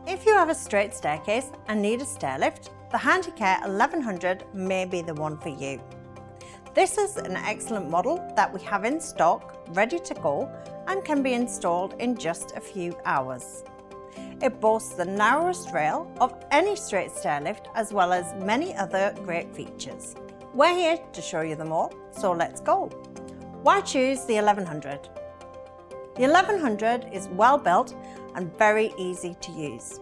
If you have a straight staircase and need a stair lift, the Handicare 1100 may be the one for you. This is an excellent model that we have in stock, ready to go, and can be installed in just a few hours. It boasts the narrowest rail of any straight stair lift, as well as many other great features. We're here to show you them all, so let's go. Why choose the 1100? The 1100 is well built and very easy to use.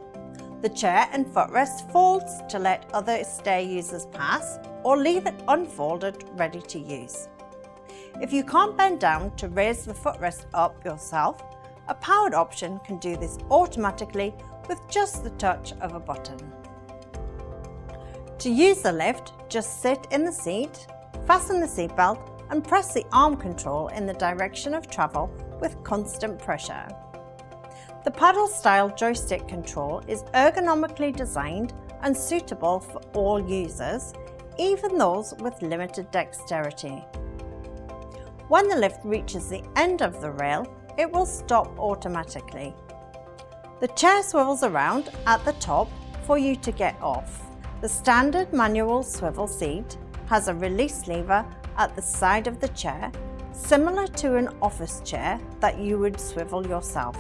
The chair and footrest folds to let other stair users pass, or leave it unfolded ready to use. If you can't bend down to raise the footrest up yourself, a powered option can do this automatically with just the touch of a button. To use the lift, just sit in the seat, fasten the seatbelt and press the arm control in the direction of travel with constant pressure. The paddle-style joystick control is ergonomically designed and suitable for all users, even those with limited dexterity. When the lift reaches the end of the rail, it will stop automatically. The chair swivels around at the top for you to get off. The standard manual swivel seat has a release lever at the side of the chair, similar to an office chair that you would swivel yourself.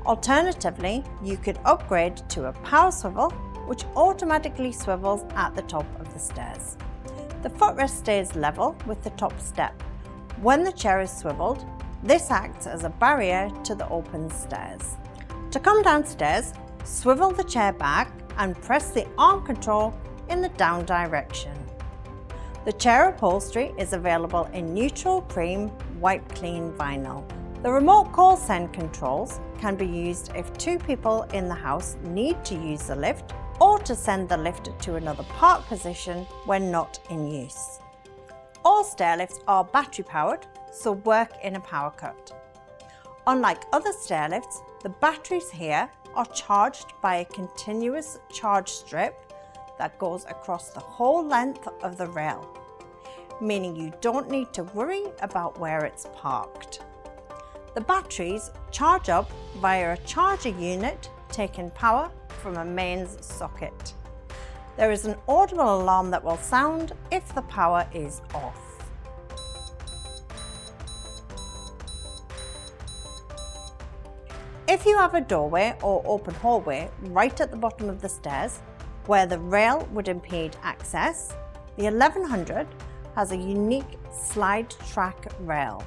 Alternatively, you could upgrade to a power swivel, which automatically swivels at the top of the stairs. The footrest stays level with the top step. When the chair is swiveled, this acts as a barrier to the open stairs. To come downstairs, swivel the chair back and press the arm control in the down direction. The chair upholstery is available in neutral cream wipe clean vinyl. The remote call send controls can be used if two people in the house need to use the lift, or to send the lift to another park position when not in use. All stair lifts are battery powered, so work in a power cut. Unlike other stair lifts, the batteries here are charged by a continuous charge strip that goes across the whole length of the rail, meaning you don't need to worry about where it's parked. The batteries charge up via a charger unit taking power from a mains socket. There is an audible alarm that will sound if the power is off. If you have a doorway or open hallway right at the bottom of the stairs where the rail would impede access, the 1100 has a unique slide track rail.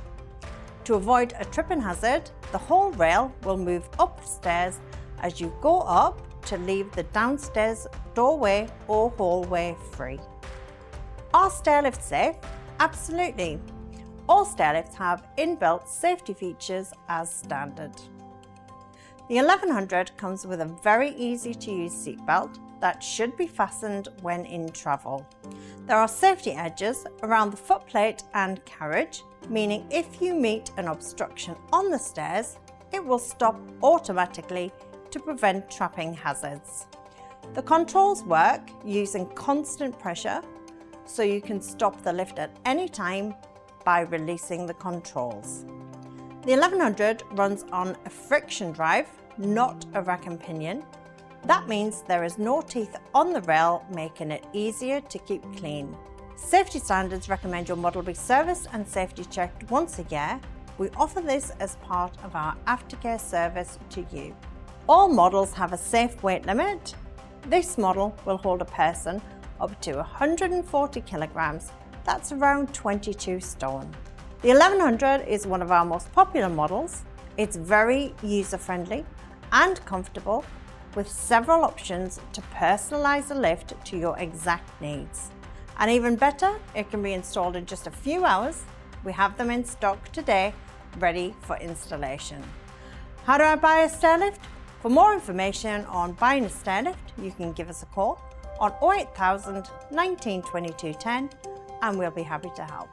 To avoid a tripping hazard, the whole rail will move up the stairs as you go up to leave the downstairs doorway or hallway free. Are stair lifts safe? Absolutely. All stair lifts have inbuilt safety features as standard. The 1100 comes with a very easy to use seatbelt that should be fastened when in travel. There are safety edges around the footplate and carriage, meaning if you meet an obstruction on the stairs, it will stop automatically to prevent trapping hazards. The controls work using constant pressure, so you can stop the lift at any time by releasing the controls. The 1100 runs on a friction drive, not a rack and pinion. That means there is no teeth on the rail, making it easier to keep clean. Safety standards recommend your model be serviced and safety checked once a year. We offer this as part of our aftercare service to you. All models have a safe weight limit. This model will hold a person up to 140 kilograms, that's around 22 stone. The 1100 is one of our most popular models. It's very user-friendly and comfortable, with several options to personalize the lift to your exact needs. And even better, it can be installed in just a few hours. We have them in stock today, ready for installation. How do I buy a stair lift? For more information on buying a stair lift, you can give us a call on 08000 19 22 10 and we'll be happy to help.